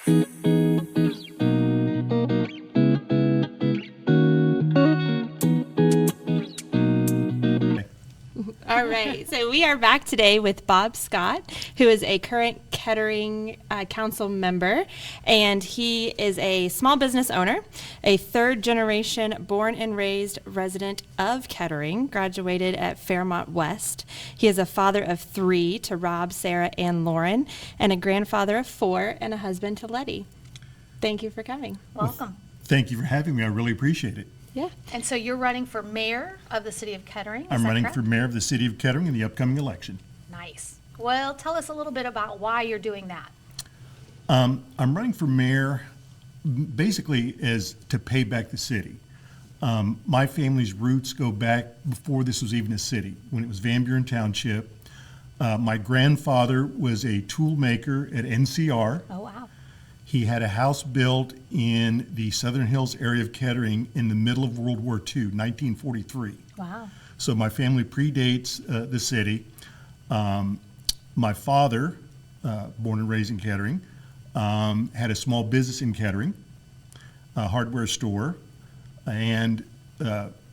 All right, so we are back today with Bob Scott, who is a current Kettering council member, and he is a small business owner, a third-generation born and raised resident of Kettering, graduated at Fairmont West. He is a father of 3 to Rob, Sarah, and Lauren, and a grandfather of 4, and a husband to Letty. Thank you for coming. Welcome. Thank you for having me. I really appreciate it. Yeah. And so you're running for mayor of the city of Kettering, is I'm that running correct? for mayor of the city of Kettering in the upcoming election. Nice. Well, tell us a little bit about why you're doing that. I'm running for mayor basically as to pay back the city. My family's roots go back before this was even a city, when it was Van Buren Township. My grandfather was a tool maker at NCR. Oh, wow. He had a house built in the Southern Hills area of Kettering in the middle of World War II, 1943. Wow. So my family predates the city. My father, born and raised in Kettering, had a small business in Kettering, a hardware store, and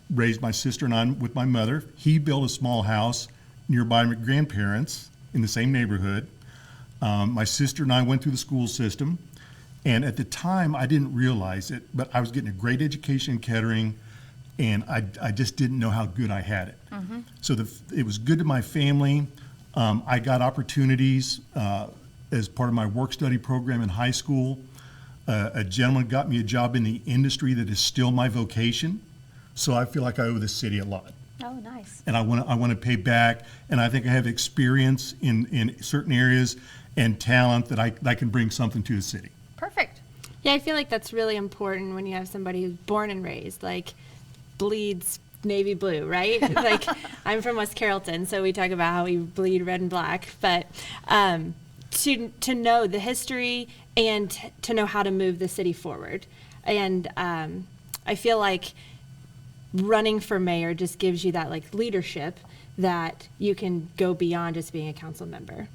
raised my sister and I with my mother. He built a small house nearby my grandparents in the same neighborhood. My sister and I went through the school system. And at the time, I didn't realize it, but I was getting a great education in Kettering, and I just didn't know how good I had it. Mm-hmm. So it was good to my family. I got opportunities as part of my work-study program in high school. A gentleman got me a job in the industry that is still my vocation, so I feel like I owe the city a lot. Oh, nice. And I want to pay back, and I think I have experience in certain areas and talent that I can bring something to the city. Perfect. Yeah, I feel like that's really important when you have somebody who's born and raised, like bleeds navy blue, right? Like I'm from West Carrollton, so we talk about how we bleed red and black, but to know the history and to know how to move the city forward. And I feel like running for mayor just gives you that like leadership that you can go beyond just being a council member.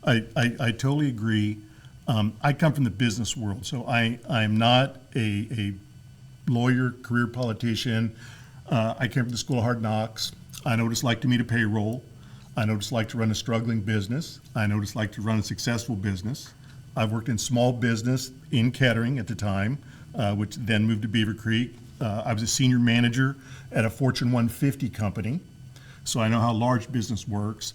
I totally agree. I come from the business world, so I'm not a lawyer, career politician. I came from the School of Hard Knocks. I know what it's like to meet a payroll. I know what it's like to run a struggling business. I know what it's like to run a successful business. I've worked in small business in Kettering at the time, which then moved to Beaver Creek. I was a senior manager at a Fortune 150 company, so I know how large business works.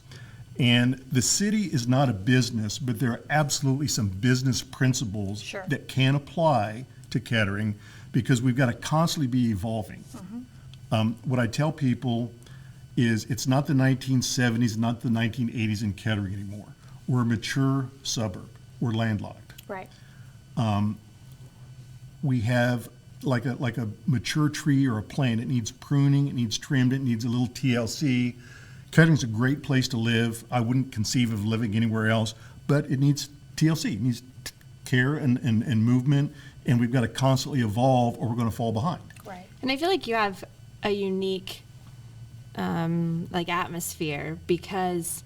And the city is not a business, but there are absolutely some business principles Sure. that can apply to Kettering because we've got to constantly be evolving. Mm-hmm. What I tell people is it's not the 1970s, not the 1980s in Kettering anymore. We're a mature suburb. We're landlocked. Right. We have like a mature tree or a plant. It needs pruning, it needs trimmed, it needs a little TLC. Kettering's a great place to live. I wouldn't conceive of living anywhere else, but it needs TLC. It needs care and movement, and we've got to constantly evolve or we're going to fall behind. Right. And I feel like you have a unique like atmosphere because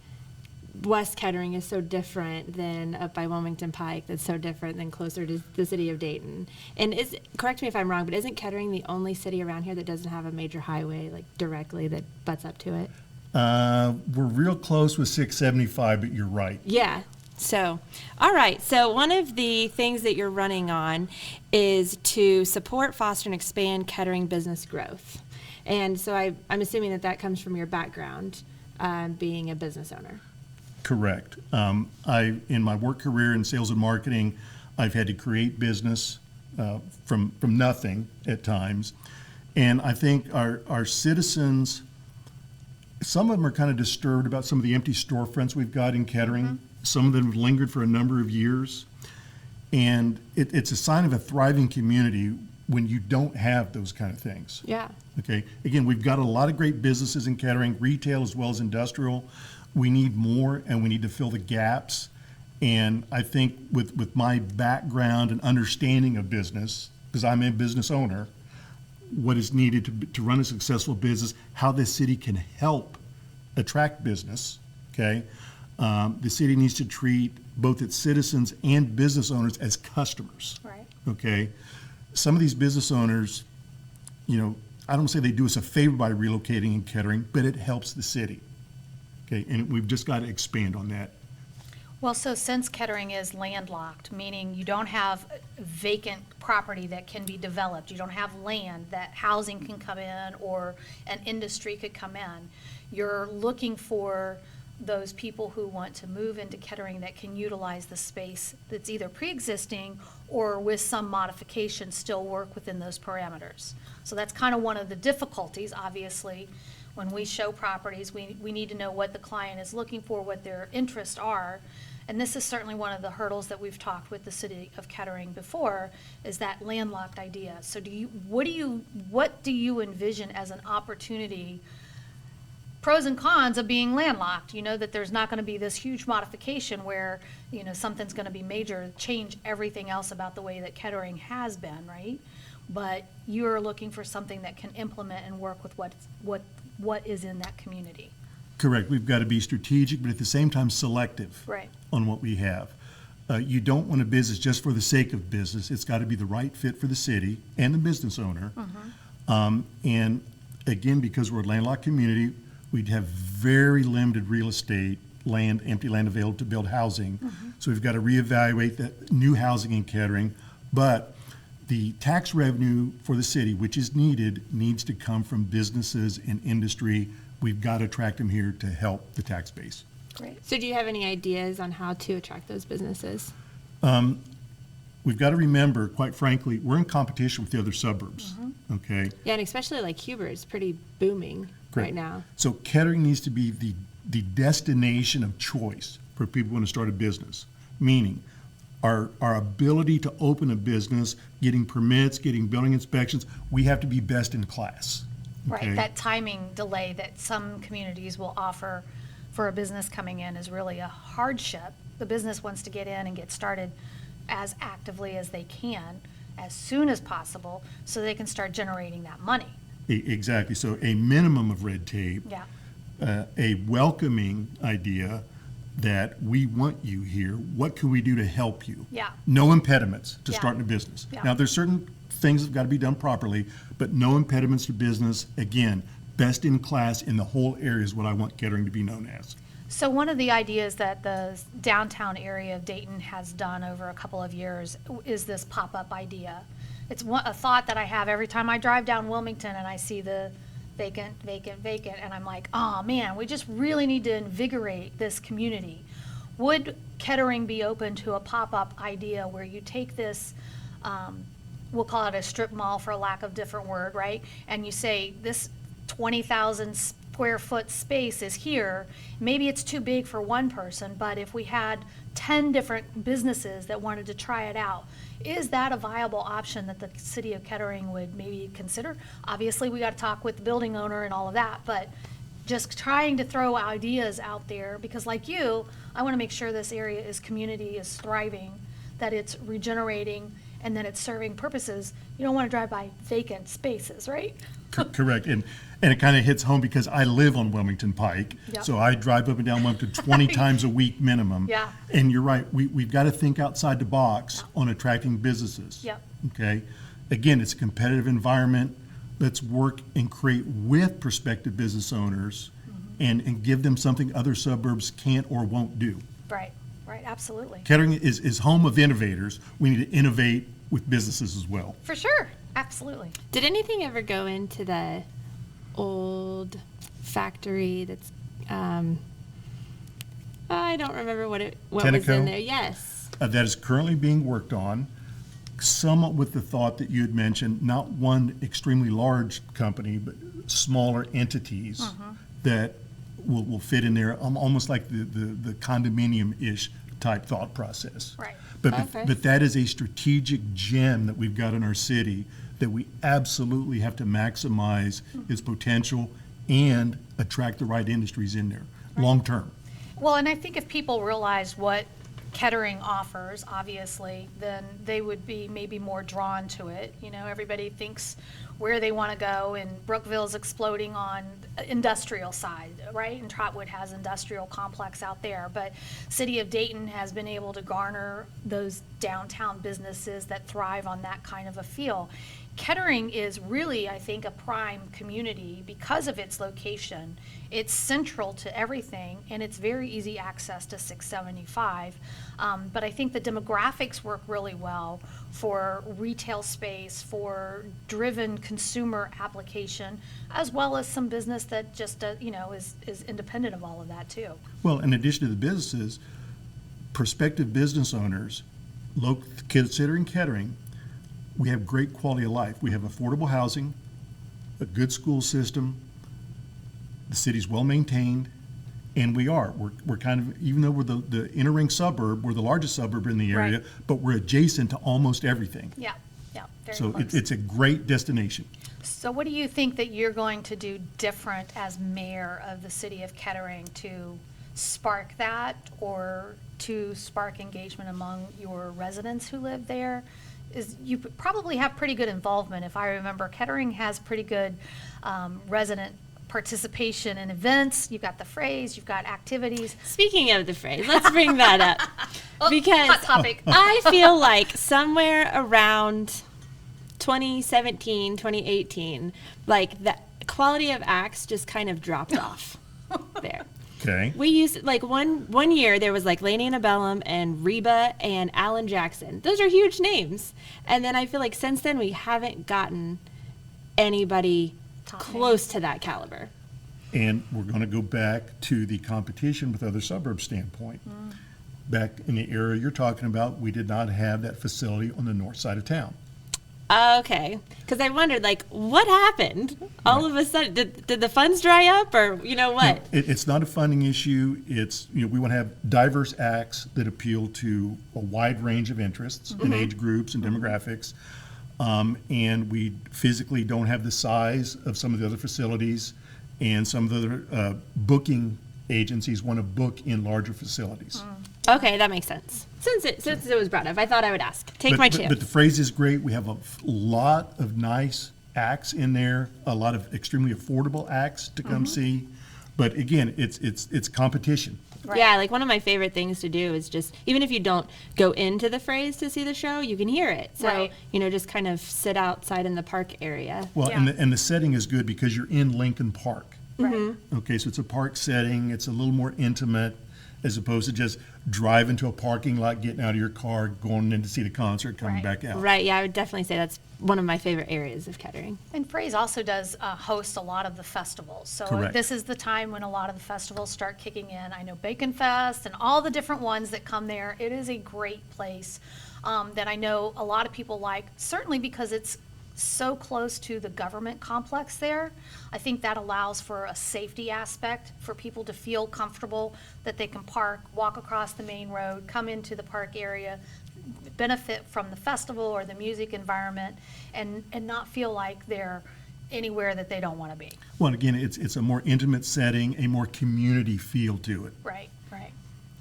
West Kettering is so different than up by Wilmington Pike. That's so different than closer to the city of Dayton. And correct me if I'm wrong, but isn't Kettering the only city around here that doesn't have a major highway like directly that butts up to it? We're real close with 675, but you're right. Yeah. So, all right. So one of the things that you're running on is to support, foster, and expand Kettering business growth. And so I'm assuming that comes from your background, being a business owner. Correct. In my work career in sales and marketing, I've had to create business from nothing at times. And I think our citizens, some of them are kind of disturbed about some of the empty storefronts we've got in Kettering. Mm-hmm. Some of them have lingered for a number of years. And it's a sign of a thriving community when you don't have those kind of things. Yeah. Okay. Again, we've got a lot of great businesses in Kettering, retail as well as industrial. We need more, and we need to fill the gaps. And I think with my background and understanding of business, because I'm a business owner, what is needed to run a successful business, how this city can help attract business, okay? The city needs to treat both its citizens and business owners as customers. Right. Okay? Some of these business owners, you know, I don't say they do us a favor by relocating in Kettering, but it helps the city. Okay, and we've just got to expand on that. Well, so since Kettering is landlocked, meaning you don't have vacant property that can be developed, you don't have land that housing can come in or an industry could come in, you're looking for those people who want to move into Kettering that can utilize the space that's either pre-existing or with some modification still work within those parameters. So that's kind of one of the difficulties, obviously. When we show properties, we need to know what the client is looking for, what their interests are. And this is certainly one of the hurdles that we've talked with the city of Kettering before, is that landlocked idea. So what do you envision as an opportunity, pros and cons of being landlocked? You know that there's not going to be this huge modification where, you know, something's going to be major, change everything else about the way that Kettering has been, right? But you're looking for something that can implement and work with what is in that community. Correct. We've got to be strategic, but at the same time selective Right. on what we have. You don't want a business just for the sake of business. It's got to be the right fit for the city and the business owner. And again, because we're a landlocked community, we'd have very limited real estate, empty land available to build housing. So we've got to reevaluate that new housing in Kettering. But the tax revenue for the city, which is needed, needs to come from businesses and industry. We've got to attract them here to help the tax base. Great. So do you have any ideas on how to attract those businesses? We've got to remember, quite frankly, we're in competition with the other suburbs, okay? Yeah, and especially like Huber is pretty booming right now. So Kettering needs to be the destination of choice for people who want to start a business, meaning our ability to open a business, getting permits, getting building inspections, we have to be best in class. Okay? Right, that timing delay that some communities will offer for a business coming in is really a hardship. The business wants to get in and get started as actively as they can, as soon as possible, so they can start generating that money. Exactly. So a minimum of red tape, Yeah, a welcoming idea that we want you here. What can we do to help you? Yeah. No impediments to Yeah. starting a business. Yeah. Now, there's certain things that have got to be done properly, but no impediments to business. Again, best in class in the whole area is what I want Kettering to be known as. so one of the ideas that the downtown area of Dayton has done over a couple of years is this pop-up idea. It's a thought that I have every time I drive down Wilmington and I see the vacant, and I'm like, oh man, we just really need to invigorate this community. Would Kettering be open to a pop-up idea where you take this, we'll call it a strip mall for lack of different word, right? And you say this 20,000 square foot space is here. Maybe it's too big for one person, but if we had 10 different businesses that wanted to try it out, is that a viable option that the city of Kettering would maybe consider? Obviously, we got to talk with the building owner and all of that, but just trying to throw ideas out there, because like you, I want to make sure this area is community is thriving, that it's regenerating, and that it's serving purposes. You don't want to drive by vacant spaces, right? Correct. And it kind of hits home because I live on Wilmington Pike. Yep. So I drive up and down Wilmington 20 times a week minimum. Yeah. And you're right. We've got to think outside the box on attracting businesses. Yep. Okay. Again, it's a competitive environment. Let's work and create with prospective business owners and give them something other suburbs can't or won't do. Right, absolutely. Kettering is home of innovators. We need to innovate with businesses as well. For sure, absolutely. Did anything ever go into the old factory that's, I don't remember what was Tenneco? in there. Yes. That is currently being worked on, somewhat with the thought that you had mentioned, not one extremely large company, but smaller entities that will fit in there, almost like the condominium-ish type thought process. Right. Okay. But that is a strategic gem that we've got in our city that we absolutely have to maximize its potential and attract the right industries in there, long-term. Well, and I think if people realize what Kettering offers, obviously, then they would be maybe more drawn to it. You know, everybody thinks where they want to go, and Brookville's exploding on industrial side, right? And Trotwood has industrial complex out there, but City of Dayton has been able to garner those downtown businesses that thrive on that kind of a feel. Kettering is really, I think, a prime community because of its location. It's central to everything, and it's very easy access to 675. But I think the demographics work really well for retail space, for driven consumer application, as well as some business that just, is independent of all of that too. Well, in addition to the businesses, prospective business owners, considering Kettering, we have great quality of life. We have affordable housing, a good school system, the city's well-maintained, and we're kind of, even though we're the inner ring suburb, we're the largest suburb in the area, Right. but we're adjacent to almost everything. Yeah, very So close. it's a great destination. So what do you think that you're going to do different as mayor of the city of Kettering to spark that, or to spark engagement among your residents who live there? You probably have pretty good involvement. If I remember, Kettering has pretty good resident participation in events. You've got the phrase, you've got activities. Speaking of the phrase, let's bring that up. Because Hot topic. I feel like somewhere around 2017, 2018, like the quality of acts just kind of dropped off there. Okay. We used, like, one year there was like Lainey Antebellum and Reba and Alan Jackson. Those are huge names. And then I feel like since then we haven't gotten anybody Top close to that caliber. And we're going to go back to the competition with other suburbs standpoint. Back in the era you're talking about, we did not have that facility on the north side of town. Okay. Because I wondered, like, what happened? All of a sudden, did the funds dry up, or you know what? No, it's not a funding issue. It's, we want to have diverse acts that appeal to a wide range of interests and age groups and demographics. And we physically don't have the size of some of the other facilities, and some of the other booking agencies want to book in larger facilities. Okay, that makes sense. Since it was brought up, I thought I would ask. Take my chance. But the phrase is great. We have a lot of nice acts in there, a lot of extremely affordable acts to come see. But again, it's competition. Right. Yeah, like one of my favorite things to do is just, even if you don't go into the phrase to see the show, you can hear it. So, Right. just kind of sit outside in the park area. Well, Yeah. and the setting is good because you're in Lincoln Park. Right. Okay, so it's a park setting. It's a little more intimate as opposed to just driving to a parking lot, getting out of your car, going in to see the concert, coming Right. back out. Right, yeah, I would definitely say that's one of my favorite areas of Kettering. And Fraze also does host a lot of the festivals. So Correct. this is the time when a lot of the festivals start kicking in. I know Bacon Fest and all the different ones that come there. It is a great place that I know a lot of people like, certainly because it's so close to the government complex there. I think that allows for a safety aspect for people to feel comfortable that they can park, walk across the main road, come into the park area, benefit from the festival or the music environment, and not feel like they're anywhere that they don't want to be. Well, again, it's a more intimate setting, a more community feel to it. Right, right.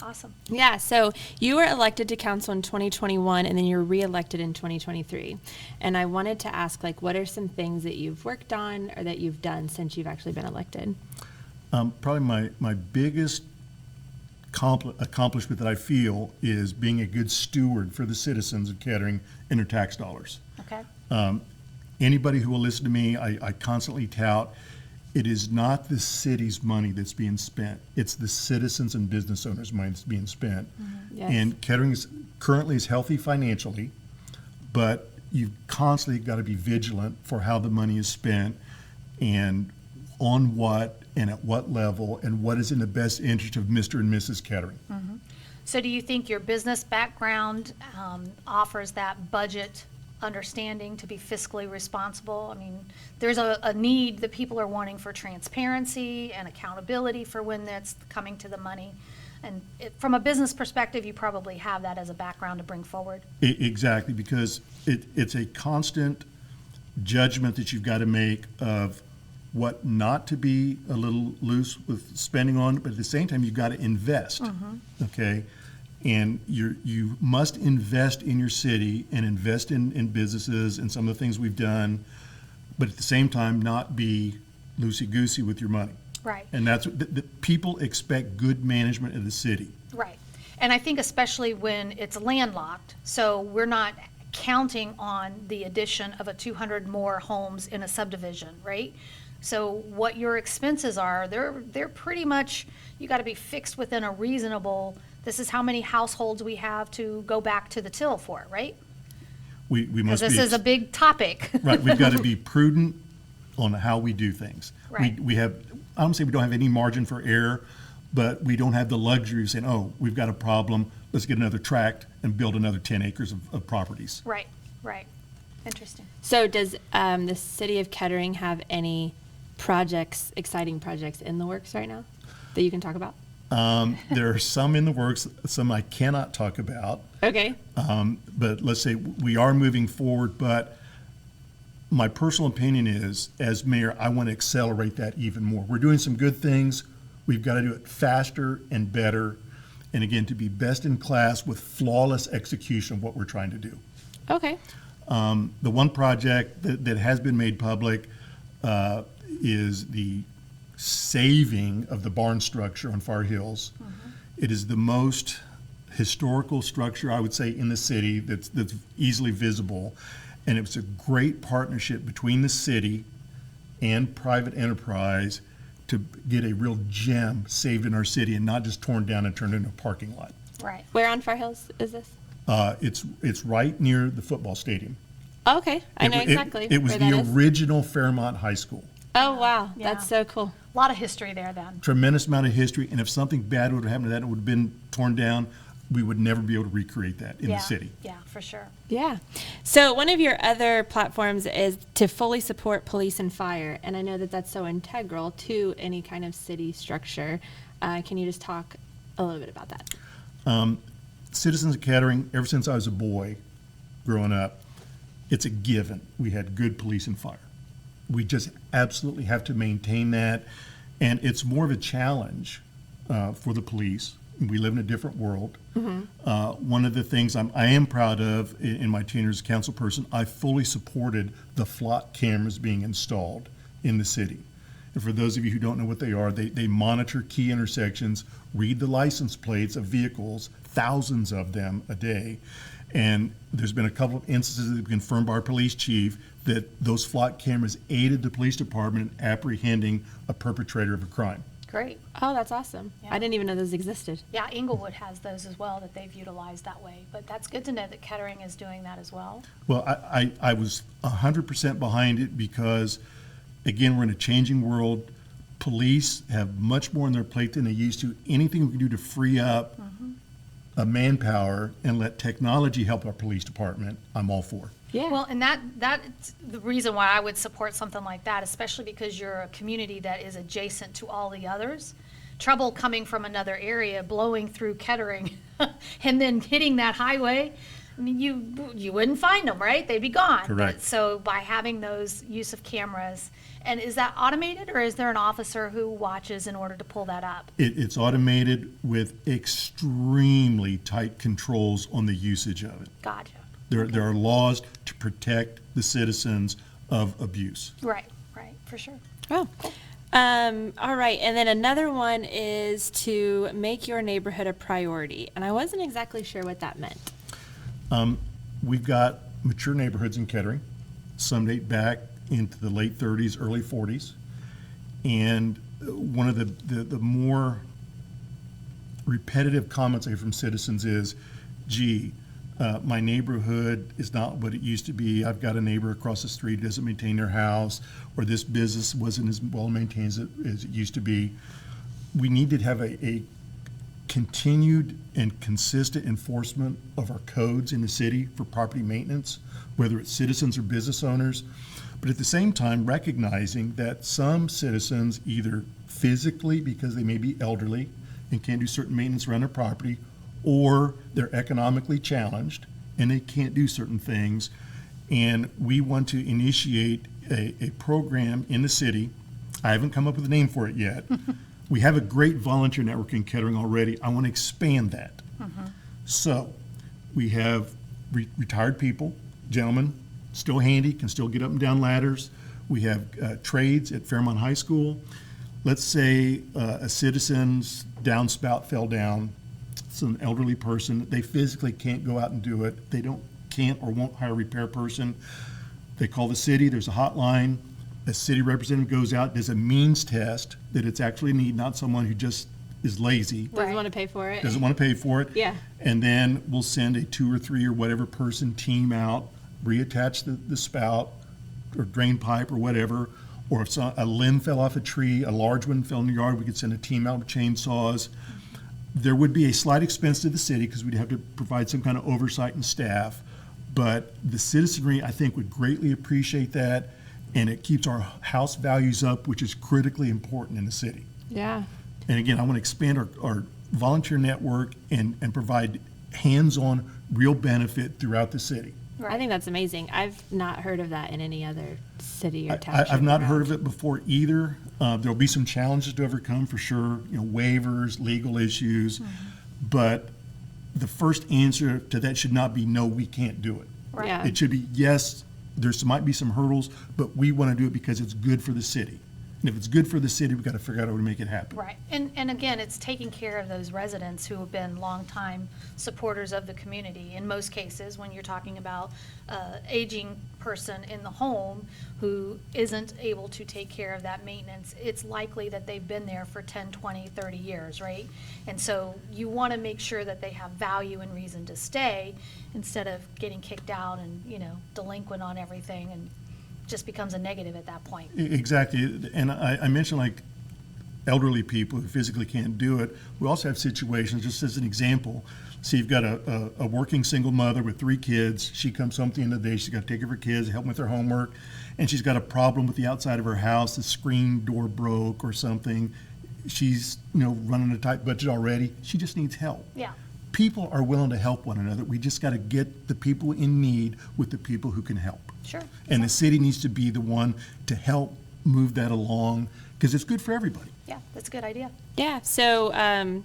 Awesome. Yeah, so you were elected to council in 2021 and then you were reelected in 2023. And I wanted to ask, like, what are some things that you've worked on or that you've done since you've actually been elected? Probably my biggest accomplishment that I feel is being a good steward for the citizens of Kettering and their tax dollars. Okay. Anybody who will listen to me, I constantly tout, it is not the city's money that's being spent. It's the citizens and business owners' money that's being spent. Yes. And Kettering currently is healthy financially, but you've constantly got to be vigilant for how the money is spent and on what and at what level and what is in the best interest of Mr. and Mrs. Kettering. So do you think your business background offers that budget understanding to be fiscally responsible? I mean, there's a need that people are wanting for transparency and accountability for when that's coming to the money. And from a business perspective, you probably have that as a background to bring forward. Exactly, because it's a constant judgment that you've got to make of what not to be a little loose with spending on, but at the same time, you've got to invest, okay? And you must invest in your city and invest in businesses and some of the things we've done. but at the same time, not be loosey-goosey with your money. Right. And that's what the people expect, good management of the city. Right. And I think especially when it's landlocked, so we're not counting on the addition of a 200 more homes in a subdivision, right? So what your expenses are, they're pretty much, you got to be fixed within a reasonable, this is how many households we have to go back to the till for, right? We Because must be. this is a big topic. Right, we've got to be prudent on how we do things. Right. We have, I don't say we don't have any margin for error, but we don't have the luxury of saying, oh, we've got a problem, let's get another tract and build another 10 acres of properties. Right, right. Interesting. So does the city of Kettering have any projects, exciting projects in the works right now that you can talk about? There are some in the works, some I cannot talk about. Okay. But let's say we are moving forward, but my personal opinion is, as mayor, I want to accelerate that even more. We're doing some good things. We've got to do it faster and better. And again, to be best in class with flawless execution of what we're trying to do. Okay. The one project that has been made public is the saving of the barn structure on Far Hills. It is the most historical structure, I would say, in the city that's easily visible. And it was a great partnership between the city and private enterprise to get a real gem saved in our city and not just torn down and turned into a parking lot. Right. Where on Far Hills is this? It's right near the football stadium. Oh, okay. I know It- exactly It was where that the is. original Fairmont High School. Oh, wow. Yeah. That's so cool. A lot of history there then. Tremendous amount of history, and if something bad would have happened to that, it would have been torn down, we would never be able to recreate that in Yeah, the city. yeah, for sure. Yeah. So one of your other platforms is to fully support police and fire, and I know that that's so integral to any kind of city structure. Can you just talk a little bit about that? Citizens of Kettering, ever since I was a boy growing up, it's a given. We had good police and fire. We just absolutely have to maintain that, and it's more of a challenge for the police. We live in a different world. One of the things I am proud of in my tenure as a council person, I fully supported the flock cameras being installed in the city. And for those of you who don't know what they are, they monitor key intersections, read the license plates of vehicles, thousands of them a day. And there's been a couple of instances that have been confirmed by our police chief that those flock cameras aided the police department in apprehending a perpetrator of a crime. Great. Oh, that's awesome. Yeah. I didn't even know those existed. Yeah, Inglewood has those as well that they've utilized that way. But that's good to know that Kettering is doing that as well. Well, I was 100% behind it because, again, we're in a changing world. Police have much more on their plate than they used to. Anything we can do to free up a manpower and let technology help our police department, I'm all for. Yeah. Well, and that's the reason why I would support something like that, especially because you're a community that is adjacent to all the others. Trouble coming from another area, blowing through Kettering, and then hitting that highway, I mean, you wouldn't find them, right? They'd be gone. Correct. But so by having those use of cameras, and is that automated, or is there an officer who watches in order to pull that up? It's automated with extremely tight controls on the usage of it. Gotcha. There are laws to protect the citizens of abuse. Right, for sure. Oh. All right. And then another one is to make your neighborhood a priority. And I wasn't exactly sure what that meant. We've got mature neighborhoods in Kettering. Some date back into the late 30s, early 40s. And one of the more repetitive comments I hear from citizens is, gee, my neighborhood is not what it used to be. I've got a neighbor across the street who doesn't maintain their house, or this business wasn't as well maintained as it used to be. We need to have a continued and consistent enforcement of our codes in the city for property maintenance, whether it's citizens or business owners. But at the same time, recognizing that some citizens, either physically because they may be elderly and can't do certain maintenance around their property, or they're economically challenged and they can't do certain things. And we want to initiate a program in the city. I haven't come up with a name for it yet. We have a great volunteer network in Kettering already. I want to expand that. So we have retired people, gentlemen, still handy, can still get up and down ladders. We have trades at Fairmont High School. Let's say a citizen's downspout fell down. It's an elderly person. They physically can't go out and do it. They can't or won't hire a repair person. They call the city. There's a hotline. A city representative goes out, does a means test that it's actually a need, not someone who just is lazy, Doesn't Right. want to pay for it. doesn't want to pay for it. Yeah. And then we'll send a 2 or 3 or whatever person team out, reattach the spout or drain pipe or whatever. Or if a limb fell off a tree, a large one fell in the yard, we could send a team out with chainsaws. There would be a slight expense to the city because we'd have to provide some kind of oversight and staff. But the citizenry, I think, would greatly appreciate that. And it keeps our house values up, which is critically important in the city. Yeah. And again, I want to expand our volunteer network and provide hands-on real benefit throughout the city. I think that's amazing. I've not heard of that in any other city or I- township. I've not around. heard of it before either. There'll be some challenges to overcome for sure, waivers, legal issues. But the first answer to that should not be, no, we can't do it. Right. Yeah. It should be, yes, might be some hurdles, but we want to do it because it's good for the city. And if it's good for the city, we've got to figure out how to make it happen. Right, and again, it's taking care of those residents who have been longtime supporters of the community. In most cases, when you're talking about aging person in the home who isn't able to take care of that maintenance, it's likely that they've been there for 10, 20, 30 years, right? And so you want to make sure that they have value and reason to stay instead of getting kicked out and, delinquent on everything and just becomes a negative at that point. Exactly. And I mentioned like elderly people who physically can't do it. We also have situations, just as an example, see you've got a working single mother with 3 kids. She comes home at the end of the day, she's got to take care of her kids, help them with their homework, and she's got a problem with the outside of her house, the screen door broke or something. She's, running a tight budget already. She just needs help. Yeah. People are willing to help one another. We just got to get the people in need with the people who can help. Sure. And the city needs to be the one to help move that along because it's good for everybody. Yeah, that's a good idea. Yeah. So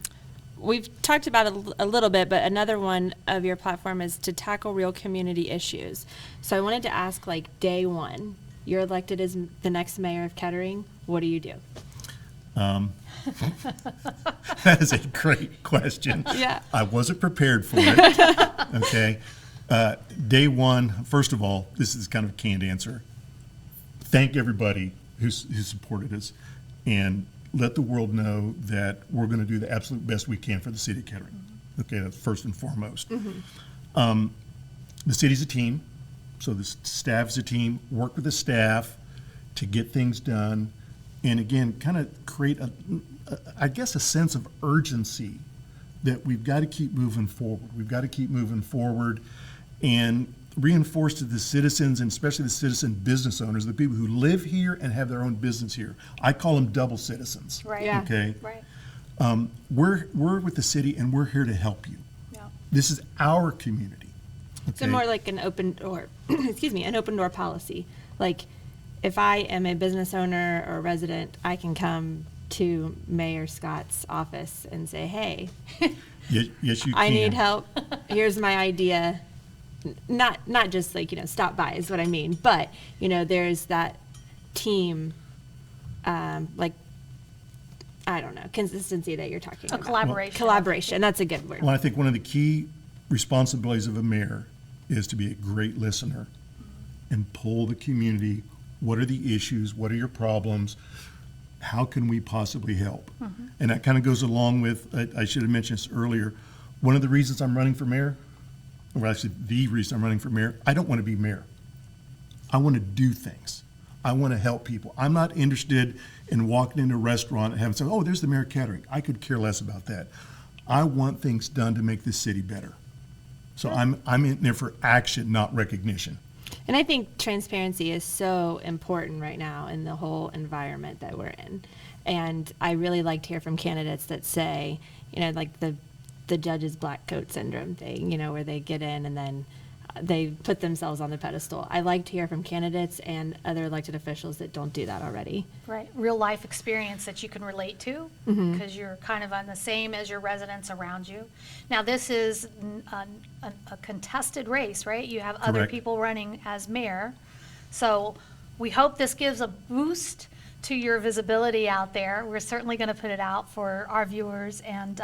we've talked about it a little bit, but another one of your platform is to tackle real community issues. So I wanted to ask, like, day one, you're elected as the next mayor of Kettering. What do you do? That is a great question. Yeah. I wasn't prepared for it. Okay. Day one, first of all, this is kind of a canned answer. Thank everybody who supported us and let the world know that we're going to do the absolute best we can for the city of Kettering. Okay, that's first and foremost. The city's a team, so the staff's a team. Work with the staff to get things done. And again, kind of create a sense of urgency that we've got to keep moving forward. We've got to keep moving forward and reinforce to the citizens, and especially the citizen business owners, the people who live here and have their own business here. I call them double citizens. Right. Yeah. Okay. Right. We're with the city and we're here to help you. Yeah. This is our community. So Okay? more like an open door, an open door policy. Like, if I am a business owner or resident, I can come to Mayor Scott's office and say, hey, Yes, you can. I need help. Here's my idea. Not just like, stop by is what I mean, but, there's that team, consistency that you're talking A about. collaboration. Collaboration, that's a good word. Well, I think one of the key responsibilities of a mayor is to be a great listener and poll the community. What are the issues? What are your problems? How can we possibly help? And that kind of goes along with, I should have mentioned this earlier, one of the reasons I'm running for mayor, or actually the reason I'm running for mayor, I don't want to be mayor. I want to do things. I want to help people. I'm not interested in walking into a restaurant and having someone, oh, there's the Mayor of Kettering. I could care less about that. I want things done to make this city better. So I'm in there for action, not recognition. And I think transparency is so important right now in the whole environment that we're in. And I really like to hear from candidates that say, like the judge's black coat syndrome thing, where they get in and then they put themselves on the pedestal. I like to hear from candidates and other elected officials that don't do that already. Right, real life experience that you can relate to because you're kind of on the same as your residents around you. Now, this is a contested race, right? You have other Correct. people running as mayor. So We hope this gives a boost to your visibility out there. We're certainly going to put it out for our viewers, and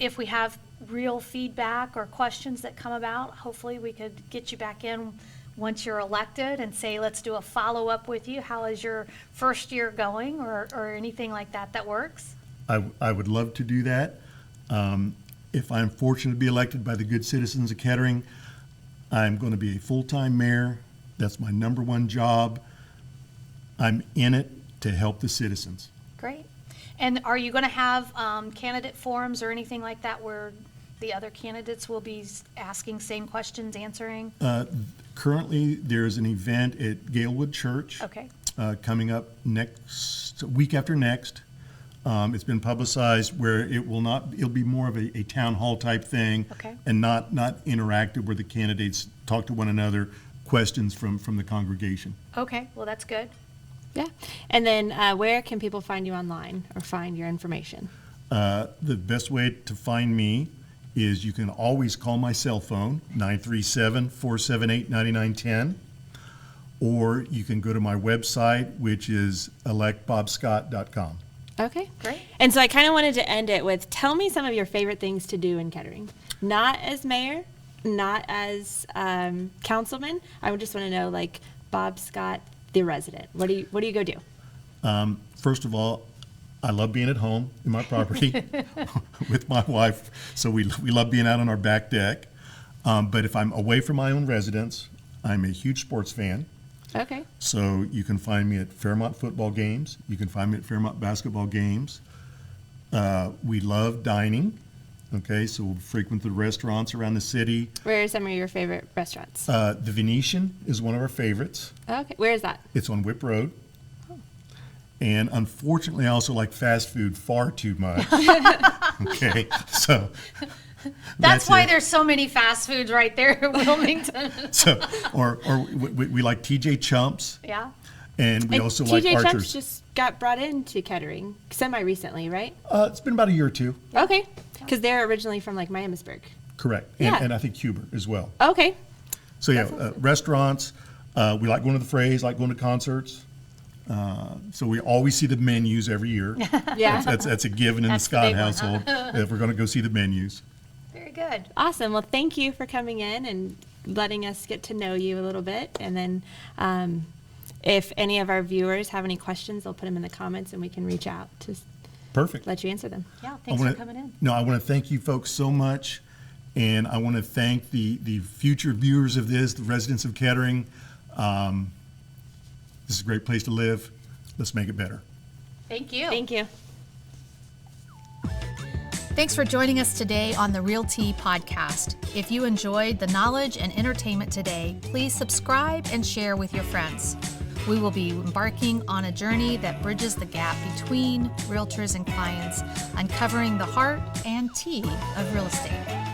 if we have real feedback or questions that come about, hopefully we could get you back in once you're elected and say, let's do a follow-up with you. How is your first year going, or anything like that that works? I would love to do that. If I'm fortunate to be elected by the good citizens of Kettering, I'm going to be a full-time mayor. That's my number one job. I'm in it to help the citizens. Great. And are you going to have candidate forums or anything like that where the other candidates will be asking same questions, answering? Currently, there's an event at Galewood Church. Okay. Coming up next week after next. It's been publicized where it'll be more of a town hall type thing. Okay. And not interactive where the candidates talk to one another, questions from the congregation. Okay, well, that's good. Yeah. And then where can people find you online or find your information? The best way to find me is you can always call my cell phone, 937-478-9910, or you can go to my website, which is electbobscott.com. Okay. Great. And so I kind of wanted to end it with, tell me some of your favorite things to do in Kettering. Not as mayor, not as councilman. I would just want to know, like, Bob Scott, the resident. What do you go do? First of all, I love being at home in my property with my wife, so we love being out on our back deck. But if I'm away from my own residence, I'm a huge sports fan. Okay. So you can find me at Fairmont football games. You can find me at Fairmont basketball games. We love dining. Okay, so we'll frequent the restaurants around the city. Where are some of your favorite restaurants? The Venetian is one of our favorites. Okay. Where is that? It's on Whip Road. And unfortunately, I also like fast food far too much. Okay, so That's why it. there's so many fast foods right there in Wilmington. So, or we like TJ Chumps, Yeah. and we And also TJ like Chumps Archer's. just got brought into Kettering semi-recently, right? It's been about a year or two. Okay. Because they're originally from, like, Miamisburg. Correct, Yeah. and I think Huber as well. Okay. So yeah, restaurants. We like going to the Frays, like going to concerts. So we always see the menus every year. Yeah. That's a given in the That's the Scott big one, household. If we're going to go see the menus. Very good. Awesome. Well, thank you for coming in and letting us get to know you a little bit. And then if any of our viewers have any questions, they'll put them in the comments and we can reach out to Perfect. let you answer them. Yeah, I thanks wanna- for coming in. No, I want to thank you folks so much, and I want to thank the future viewers of this, the residents of Kettering. This is a great place to live. Let's make it better. Thank you. Thank you. Thanks for joining us today on the Real Tea Podcast. If you enjoyed the knowledge and entertainment today, please subscribe and share with your friends. We will be embarking on a journey that bridges the gap between realtors and clients, uncovering the heart and tea of real estate.